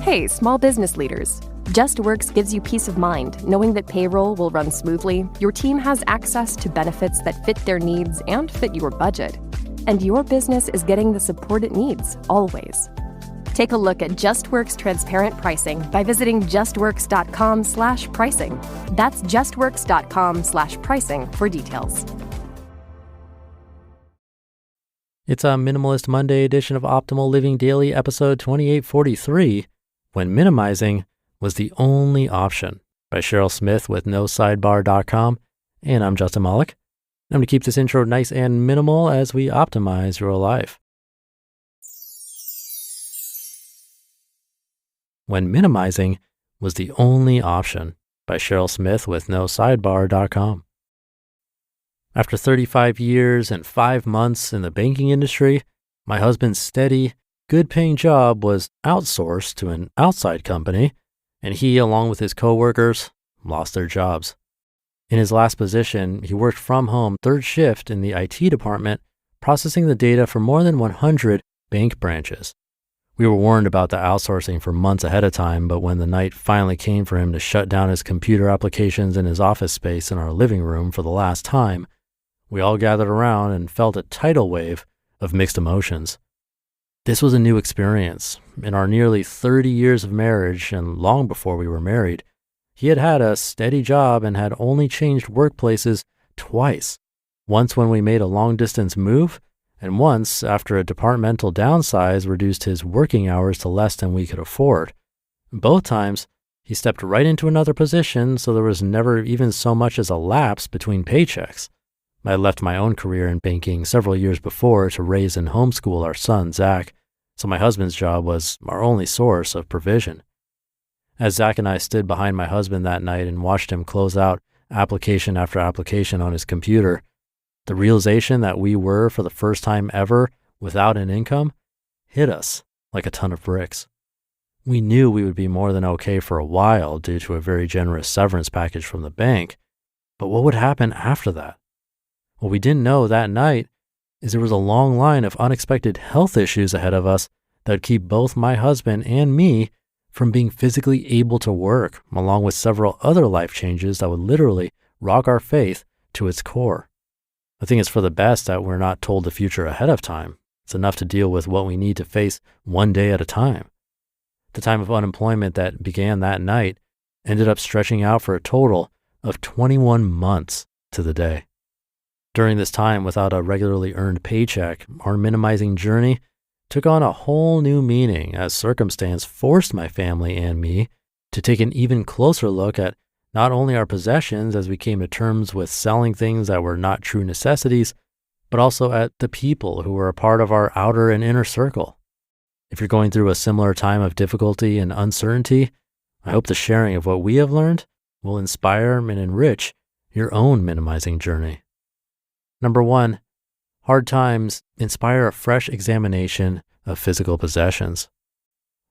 Hey, small business leaders. JustWorks gives you peace of mind knowing that payroll will run smoothly, your team has access to benefits that fit their needs and fit your budget, and your business is getting the support it needs, always. Take a look at JustWorks transparent pricing by visiting justworks.com/pricing. That's justworks.com/pricing for details. It's a Minimalist Monday edition of Optimal Living Daily, episode 2843, When Minimizing Was the Only Option, by Cheryl Smith with NoSidebar.com. And I'm Justin Malik. I'm going to keep this intro nice and minimal as we optimize your life. When Minimizing Was the Only Option, by Cheryl Smith with NoSidebar.com. After 35 years and 5 months in the banking industry, my husband's steady, good-paying job was outsourced to an outside company, and he, along with his coworkers, lost their jobs. In his last position, he worked from home third shift in the IT department, processing the data for more than 100 bank branches. We were warned about the outsourcing for months ahead of time, but when the night finally came for him to shut down his computer applications in his office space in our living room for the last time, we all gathered around and felt a tidal wave of mixed emotions. This was a new experience. In our nearly 30 years of marriage, and long before we were married, he had had a steady job and had only changed workplaces twice. Once when we made a long-distance move, and once after a departmental downsize reduced his working hours to less than we could afford. Both times, he stepped right into another position, so there was never even so much as a lapse between paychecks. I left my own career in banking several years before to raise and homeschool our son, Zach, so my husband's job was our only source of provision. As Zach and I stood behind my husband that night and watched him close out application after application on his computer, the realization that we were, for the first time ever, without an income, hit us like a ton of bricks. We knew we would be more than okay for a while due to a very generous severance package from the bank, but what would happen after that? What we didn't know that night is there was a long line of unexpected health issues ahead of us that would keep both my husband and me from being physically able to work, along with several other life changes that would literally rock our faith to its core. I think it's for the best that we're not told the future ahead of time. It's enough to deal with what we need to face one day at a time. The time of unemployment that began that night ended up stretching out for a total of 21 months to the day. During this time, without a regularly earned paycheck, our minimizing journey took on a whole new meaning as circumstance forced my family and me to take an even closer look at not only our possessions as we came to terms with selling things that were not true necessities, but also at the people who were a part of our outer and inner circle. If you're going through a similar time of difficulty and uncertainty, I hope the sharing of what we have learned will inspire and enrich your own minimizing journey. Number 1, hard times inspire a fresh examination of physical possessions.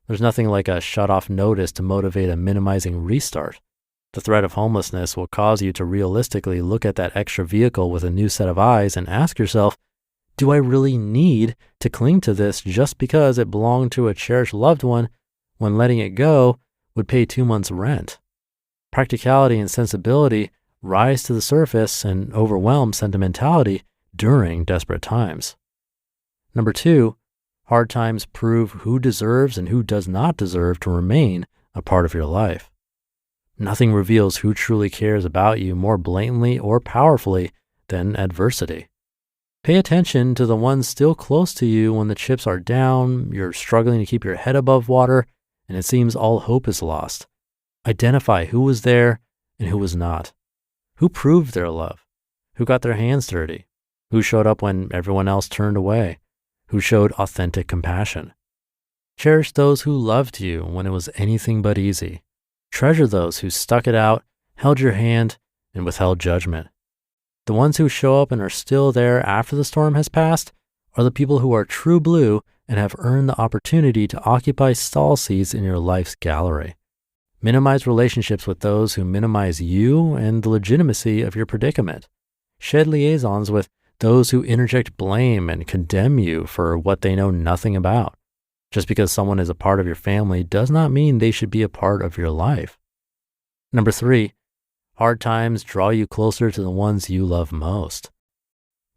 There's nothing like a shut-off notice to motivate a minimizing restart. The threat of homelessness will cause you to realistically look at that extra vehicle with a new set of eyes and ask yourself, do I really need to cling to this just because it belonged to a cherished loved one when letting it go would pay 2 months' rent? Practicality and sensibility rise to the surface and overwhelm sentimentality during desperate times. Number 2, hard times prove who deserves and who does not deserve to remain a part of your life. Nothing reveals who truly cares about you more blatantly or powerfully than adversity. Pay attention to the ones still close to you when the chips are down, you're struggling to keep your head above water, and it seems all hope is lost. Identify who was there and who was not. Who proved their love? Who got their hands dirty? Who showed up when everyone else turned away? Who showed authentic compassion? Cherish those who loved you when it was anything but easy. Treasure those who stuck it out, held your hand, and withheld judgment. The ones who show up and are still there after the storm has passed are the people who are true blue and have earned the opportunity to occupy stall seats in your life's gallery. Minimize relationships with those who minimize you and the legitimacy of your predicament. Shed liaisons with those who interject blame and condemn you for what they know nothing about. Just because someone is a part of your family does not mean they should be a part of your life. Number 3, hard times draw you closer to the ones you love most.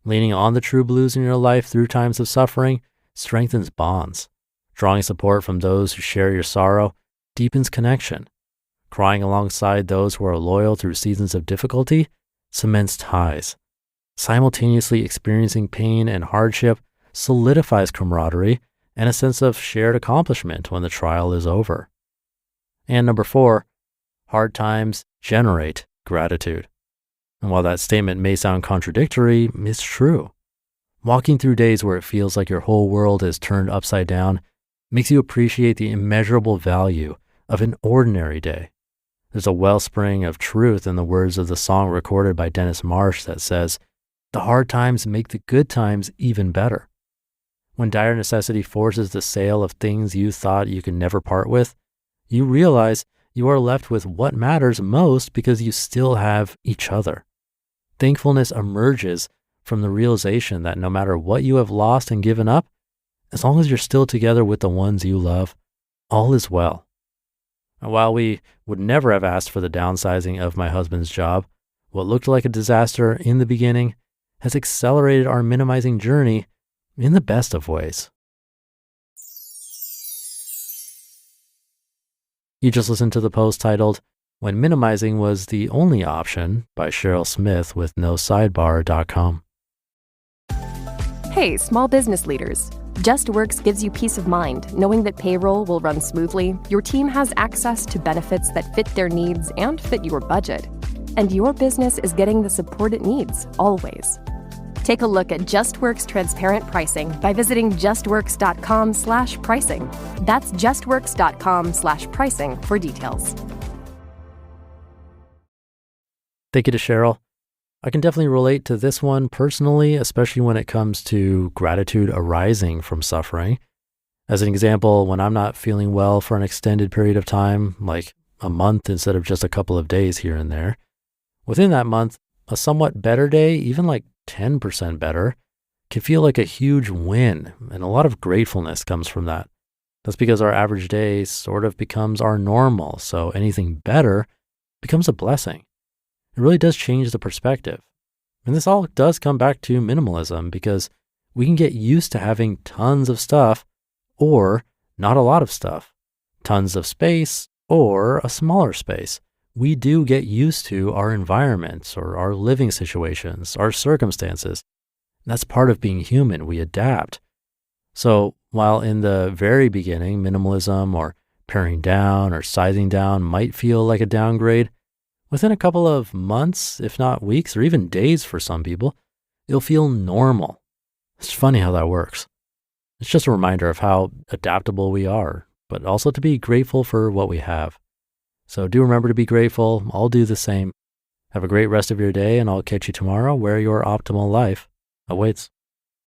Leaning on the true blues in your life through times of suffering strengthens bonds. Drawing support from those who share your sorrow deepens connection. Crying alongside those who are loyal through seasons of difficulty cements ties. Simultaneously experiencing pain and hardship solidifies camaraderie and a sense of shared accomplishment when the trial is over. And number 4, hard times generate gratitude. And while that statement may sound contradictory, it's true. Walking through days where it feels like your whole world is turned upside down makes you appreciate the immeasurable value of an ordinary day. There's a wellspring of truth in the words of the song recorded by Dennis Marsh that says, "The hard times make the good times even better." When dire necessity forces the sale of things you thought you could never part with, you realize you are left with what matters most because you still have each other. Thankfulness emerges from the realization that no matter what you have lost and given up, as long as you're still together with the ones you love, all is well. And while we would never have asked for the downsizing of my husband's job, what looked like a disaster in the beginning has accelerated our minimizing journey in the best of ways. You just listened to the post titled, "When Minimizing Was the Only Option" by Cheryl Smith with NoSidebar.com. Hey, small business leaders. JustWorks gives you peace of mind knowing that payroll will run smoothly, your team has access to benefits that fit their needs and fit your budget, and your business is getting the support it needs, always. Take a look at JustWorks transparent pricing by visiting justworks.com/pricing. That's justworks.com/pricing for details. Thank you to Cheryl. I can definitely relate to this one personally, especially when it comes to gratitude arising from suffering. As an example, when I'm not feeling well for an extended period of time, like a month instead of just a couple of days here and there, within that month, a somewhat better day, even like 10% better, can feel like a huge win, and a lot of gratefulness comes from that. That's because our average day sort of becomes our normal, so anything better becomes a blessing. It really does change the perspective. And this all does come back to minimalism, because we can get used to having tons of stuff or not a lot of stuff, tons of space or a smaller space. We do get used to our environments or our living situations, our circumstances. That's part of being human. We adapt. So while in the very beginning, minimalism or paring down or sizing down might feel like a downgrade, within a couple of months, if not weeks or even days for some people, it'll feel normal. It's funny how that works. It's just a reminder of how adaptable we are, but also to be grateful for what we have. So do remember to be grateful. I'll do the same. Have a great rest of your day, and I'll catch you tomorrow where your optimal life awaits.